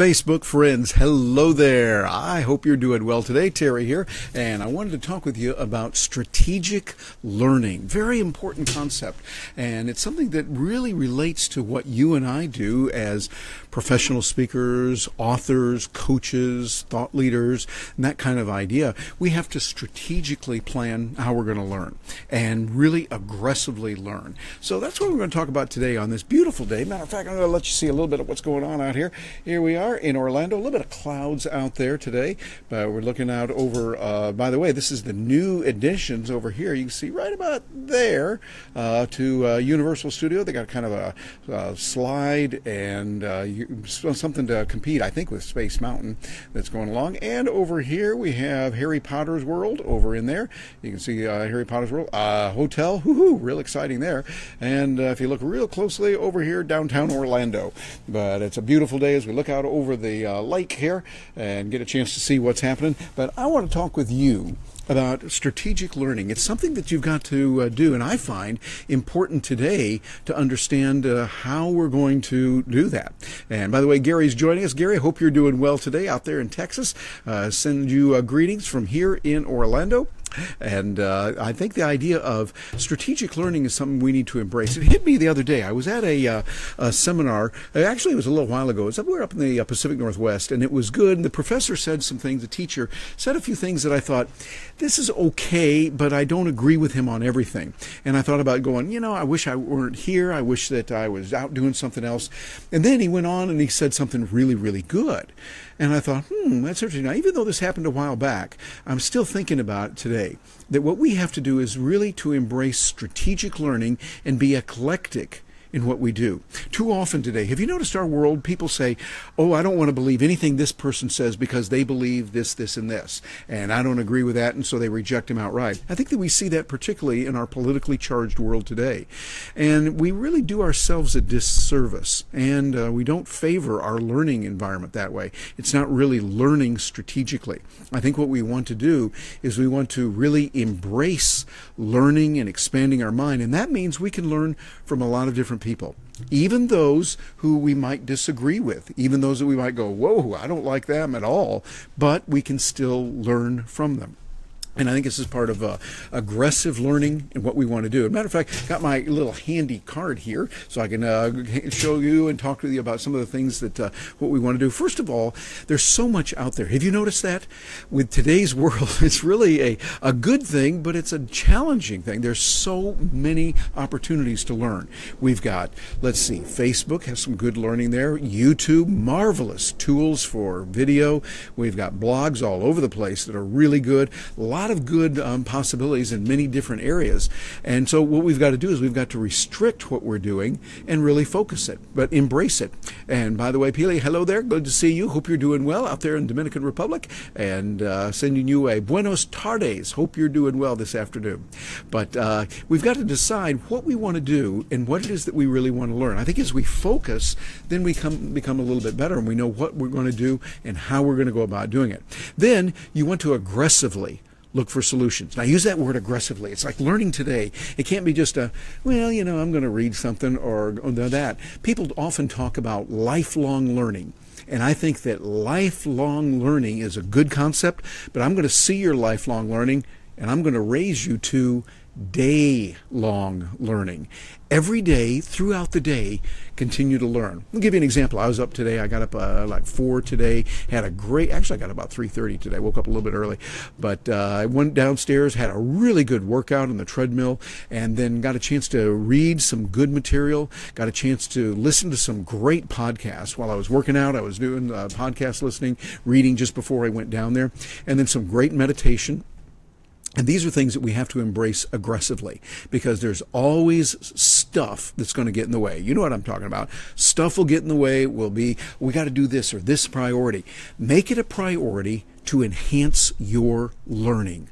Facebook friends, hello there. I hope you're doing well today. Terry here, and I wanted to talk with you about strategic learning. Very important concept, and it's something that really relates to what you and I do as professional speakers, authors, coaches, thought leaders, and that kind of idea. We have to strategically plan how we're going to learn and really aggressively learn. So that's what we're going to talk about today on this beautiful day. Matter of fact, I'm going to let you see a little bit of what's going on out here. Here we are in Orlando. A little bit of clouds out there today, but we're looking out over, by the way, this is the new additions over here. You can see right about there to Universal Studio. They got kind of a slide and something to compete, I think, with Space Mountain that's going along. And over here we have Harry Potter's World over in there. You can see Harry Potter's World hotel. Woohoo! Real exciting there. And if you look real closely over here, downtown Orlando. But it's a beautiful day as we look out over the lake here and get a chance to see what's happening. But I want to talk with you about strategic learning. It's something that you've got to do, and I find important today to understand how we're going to do that. And by the way, Gary's joining us. Gary, I hope you're doing well today out there in Texas. Send you greetings from here in Orlando. And I think the idea of strategic learning is something we need to embrace. It hit me the other day. I was at a seminar. Actually, it was a little while ago. It was somewhere up in the Pacific Northwest, and it was good. And the professor said some things. The teacher said a few things that I thought, this is okay, but I don't agree with him on everything. And I thought about going, I wish I weren't here. I wish that I was out doing something else. And then he went on and he said something really, really good. And I thought, that's interesting. Now, even though this happened a while back, I'm still thinking about it today, that what we have to do is really to embrace strategic learning and be eclectic in what we do. Too often today, have you noticed our world, people say, oh, I don't want to believe anything this person says because they believe this, this, and this, and I don't agree with that, and so they reject him outright. I think that we see that particularly in our politically charged world today, and we really do ourselves a disservice, and we don't favor our learning environment that way. It's not really learning strategically. I think what we want to do is we want to really embrace learning and expanding our mind, and that means we can learn from a lot of different people, even those who we might disagree with, even those that we might go, whoa, I don't like them at all, but we can still learn from them. And I think this is part of aggressive learning and what we want to do. As a matter of fact, got my little handy card here so I can show you and talk to you about some of the things that what we want to do. First of all, there's so much out there. Have you noticed that? With today's world, it's really a good thing, but it's a challenging thing. There's so many opportunities to learn. We've got, let's see, Facebook has some good learning there. YouTube, marvelous tools for video. We've got blogs all over the place that are really good. A lot of good possibilities in many different areas. And so what we've got to do is we've got to restrict what we're doing and really focus it, but embrace it. And by the way, Pili, hello there. Good to see you. Hope you're doing well out there in Dominican Republic, and sending you a buenos tardes. Hope you're doing well this afternoon. But we've got to decide what we want to do and what it is that we really want to learn. I think as we focus, then we become a little bit better, and we know what we're going to do and how we're going to go about doing it. Then you want to aggressively look for solutions. Now, I use that word aggressively. It's like learning today. It can't be just I'm going to read something or that. People often talk about lifelong learning. And I think that lifelong learning is a good concept, but I'm going to see your lifelong learning, and I'm going to raise you to day-long learning. Every day, throughout the day, continue to learn. I'll give you an example. I was up today. I got up like 4 today. Actually, I got about 3:30 today. Woke up a little bit early. But I went downstairs, had a really good workout on the treadmill, and then got a chance to read some good material, got a chance to listen to some great podcasts. While I was working out, I was doing podcast listening, reading just before I went down there, and then some great meditation. And these are things that we have to embrace aggressively, because there's always stuff that's going to get in the way. You know what I'm talking about. Stuff will get in the way. We got to do this or this priority. Make it a priority to enhance your learning.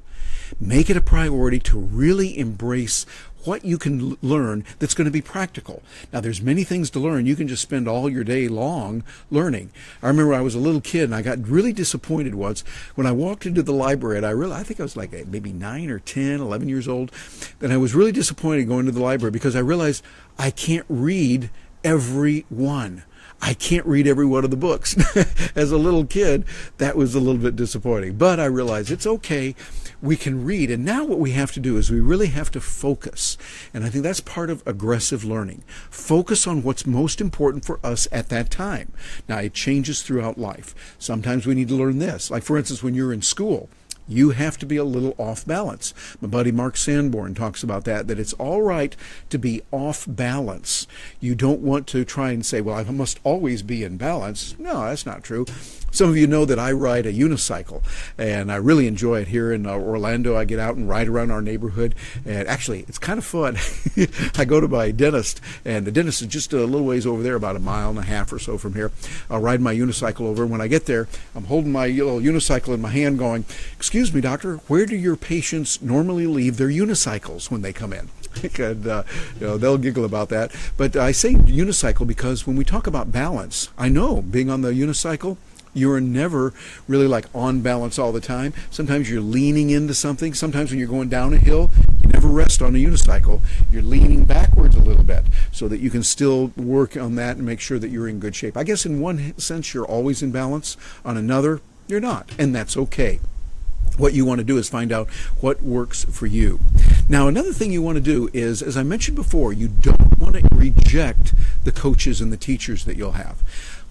Make it a priority to really embrace what you can learn that's going to be practical. Now, there's many things to learn. You can just spend all your day long learning. I remember I was a little kid, and I got really disappointed once when I walked into the library, and I think I was like maybe 9 or 10, 11 years old, and I was really disappointed going to the library because I realized I can't read every one. I can't read every one of the books. As a little kid, that was a little bit disappointing. But I realized it's okay. We can read. And now what we have to do is we really have to focus. And I think that's part of aggressive learning. Focus on what's most important for us at that time. Now, it changes throughout life. Sometimes we need to learn this. Like, for instance, when you're in school, you have to be a little off balance. My buddy Mark Sanborn talks about that it's all right to be off balance. You don't want to try and say, well, I must always be in balance. No, that's not true. Some of you know that I ride a unicycle, and I really enjoy it here in Orlando. I get out and ride around our neighborhood, and actually, it's kind of fun. I go to my dentist, and the dentist is just a little ways over there, about 1.5 miles or so from here. I'll ride my unicycle over, and when I get there, I'm holding my little unicycle in my hand going, "Excuse me, doctor, where do your patients normally leave their unicycles when they come in?" And, they'll giggle about that. But I say unicycle because when we talk about balance, I know being on the unicycle, you're never really like on balance all the time. Sometimes you're leaning into something. Sometimes when you're going down a hill, you never rest on a unicycle. You're leaning backwards a little bit so that you can still work on that and make sure that you're in good shape. I guess in one sense, you're always in balance. On another, you're not. And that's okay. What you want to do is find out what works for you. Now, another thing you want to do is, as I mentioned before, you don't want to reject the coaches and the teachers that you'll have.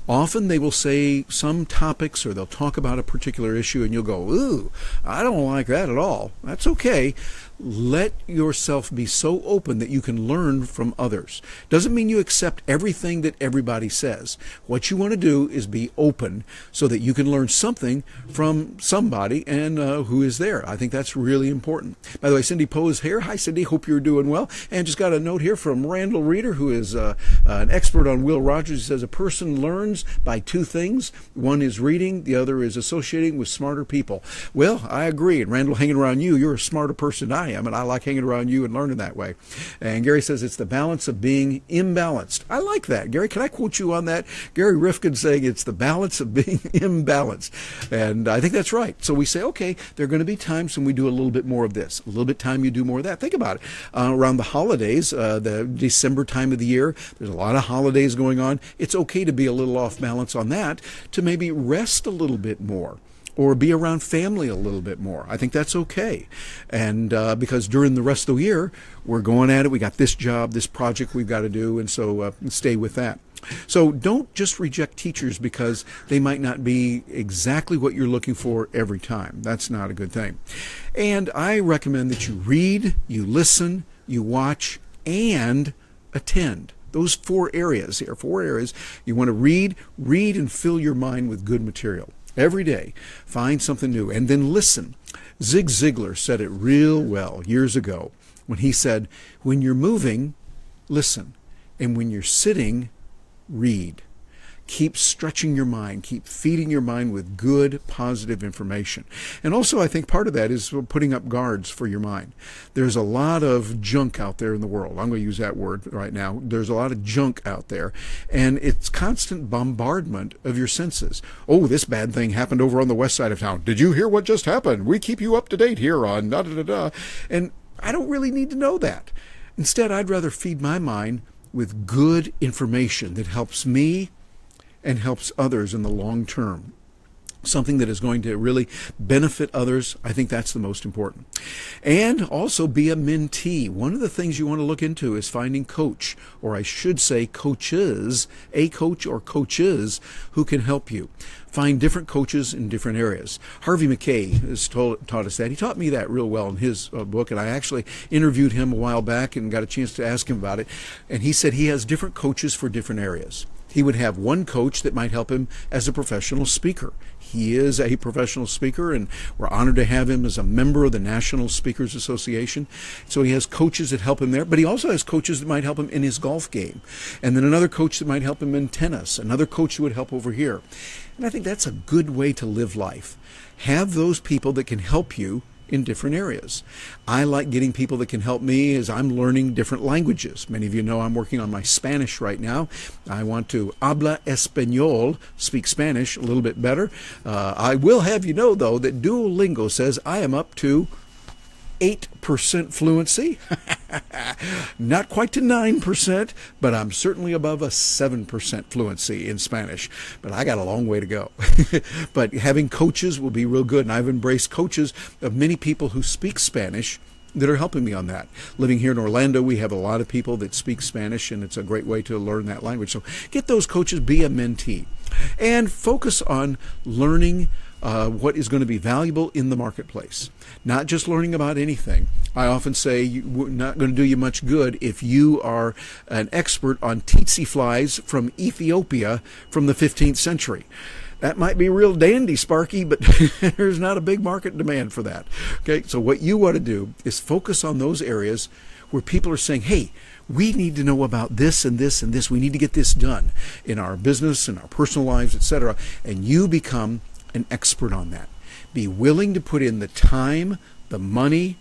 Often they will say some topics or they'll talk about a particular issue and you'll go, ooh, I don't like that at all. That's okay. Let yourself be so open that you can learn from others. Doesn't mean you accept everything that everybody says. What you want to do is be open so that you can learn something from somebody and who is there. I think that's really important. By the way, Cindy Poe is here. Hi, Cindy. Hope you're doing well. And just got a note here from Randall Reeder, who is an expert on Will Rogers. He says a person learns by two things. One is reading. The other is associating with smarter people. Well, I agree. And Randall, hanging around you, you're a smarter person than I am, and I like hanging around you and learning that way. And Gary says it's the balance of being imbalanced. I like that. Gary, can I quote you on that? Gary Rifkin saying it's the balance of being imbalanced. And I think that's right. So we say, okay, there are going to be times when we do a little bit more of this, a little bit time you do more of that. Think about it. Around the holidays, the December time of the year, there's a lot of holidays going on. It's okay to be a little off balance on that, to maybe rest a little bit more, or be around family a little bit more. I think that's okay. And because during the rest of the year, we're going at it. We got this job, this project we've got to do, and so stay with that. So don't just reject teachers because they might not be exactly what you're looking for every time. That's not a good thing. And I recommend that you read, you listen, you watch, and attend. Those 4 areas here, 4 areas. You want to read and fill your mind with good material. Every day, find something new, and then listen. Zig Ziglar said it real well years ago when he said, when you're moving, listen, and when you're sitting, read. Keep stretching your mind. Keep feeding your mind with good, positive information. And also, I think part of that is putting up guards for your mind. There's a lot of junk out there in the world. I'm going to use that word right now. There's a lot of junk out there, and it's constant bombardment of your senses. Oh, this bad thing happened over on the west side of town. Did you hear what just happened? We keep you up to date here on da-da-da-da. And I don't really need to know that. Instead, I'd rather feed my mind with good information that helps me and helps others in the long term. Something that is going to really benefit others. I think that's the most important. And also be a mentee. One of the things you want to look into is finding coach, or I should say coaches, a coach or coaches who can help you. Find different coaches in different areas. Harvey McKay has taught us that. He taught me that real well in his book, and I actually interviewed him a while back and got a chance to ask him about it. And he said he has different coaches for different areas. He would have one coach that might help him as a professional speaker. He is a professional speaker, and we're honored to have him as a member of the National Speakers Association. So he has coaches that help him there, but he also has coaches that might help him in his golf game. And then another coach that might help him in tennis, another coach who would help over here. And I think that's a good way to live life. Have those people that can help you in different areas. I like getting people that can help me as I'm learning different languages. Many of you know I'm working on my Spanish right now. I want to habla español, speak Spanish a little bit better. I will have you know, though, that Duolingo says I am up to 8% fluency. Not quite to 9%, but I'm certainly above a 7% fluency in Spanish. But I got a long way to go. But having coaches will be real good. And I've embraced coaches of many people who speak Spanish that are helping me on that. Living here in Orlando, we have a lot of people that speak Spanish, and it's a great way to learn that language. So get those coaches, be a mentee, and focus on learning what is going to be valuable in the marketplace. Not just learning about anything. I often say we're not going to do you much good if you are an expert on tsetse flies from Ethiopia from the 15th century. That might be real dandy, Sparky, but there's not a big market demand for that. Okay, so what you want to do is focus on those areas where people are saying, hey, we need to know about this and this and this. We need to get this done in our business, in our personal lives, etc. And you become an expert on that. Be willing to put in the time, the money,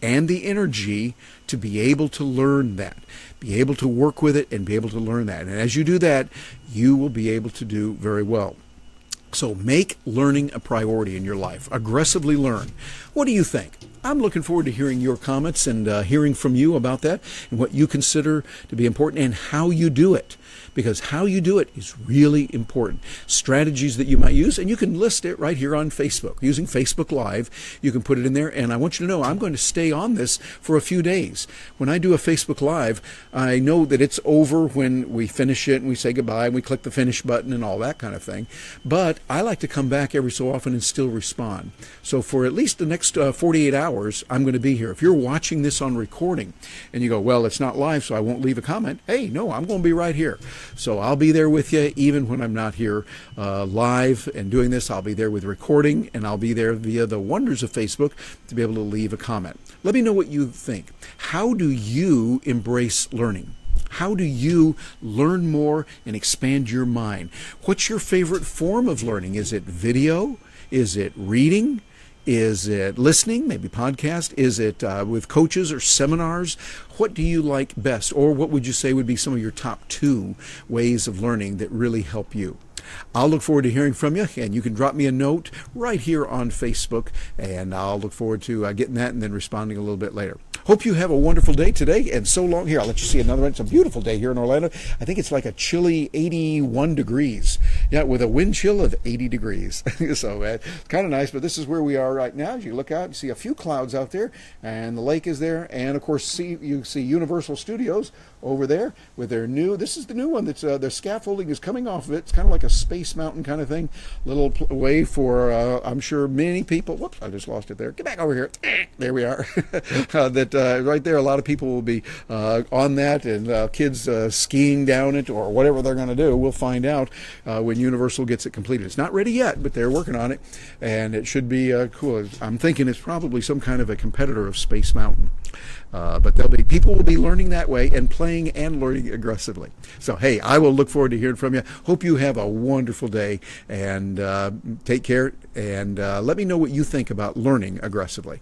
and the energy to be able to learn that, be able to work with it and be able to learn that. And as you do that, you will be able to do very well. So make learning a priority in your life. Aggressively learn. What do you think? I'm looking forward to hearing your comments and hearing from you about that and what you consider to be important and how you do it. Because how you do it is really important. Strategies that you might use, and you can list it right here on Facebook. Using Facebook Live, you can put it in there, and I want you to know I'm going to stay on this for a few days. When I do a Facebook Live, I know that it's over when we finish it and we say goodbye and we click the finish button and all that kind of thing. But I like to come back every so often and still respond. So for at least the next 48 hours, I'm going to be here. If you're watching this on recording and you go, well, it's not live, so I won't leave a comment. Hey, no, I'm going to be right here. So I'll be there with you even when I'm not here live and doing this. I'll be there with recording, and I'll be there via the wonders of Facebook to be able to leave a comment. Let me know what you think. How do you embrace learning? How do you learn more and expand your mind? What's your favorite form of learning? Is it video? Is it reading? Is it listening, maybe podcast? Is it with coaches or seminars? What do you like best? Or what would you say would be some of your top 2 ways of learning that really help you? I'll look forward to hearing from you, and you can drop me a note right here on Facebook, and I'll look forward to getting that and then responding a little bit later. Hope you have a wonderful day today, and so long. Here, I'll let you see another one. It's a beautiful day here in Orlando. I think it's like a chilly 81 degrees. Yeah, with a wind chill of 80 degrees. So it's kind of nice, but this is where we are right now. As you look out, you see a few clouds out there, and the lake is there, and of course you see Universal Studios over there with their new, this is the new one that's their scaffolding is coming off of it. It's kind of like a Space Mountain kind of thing. Little way for, I'm sure many people, whoops, I just lost it there. Get back over here. There we are. Right there, a lot of people will be on that, and kids skiing down it or whatever they're going to do. We'll find out when Universal gets it completed. It's not ready yet, but they're working on it, and it should be cool. I'm thinking it's probably some kind of a competitor of Space Mountain. But people will be learning that way and playing and learning aggressively. So, hey, I will look forward to hearing from you. Hope you have a wonderful day, and take care, and let me know what you think about learning aggressively.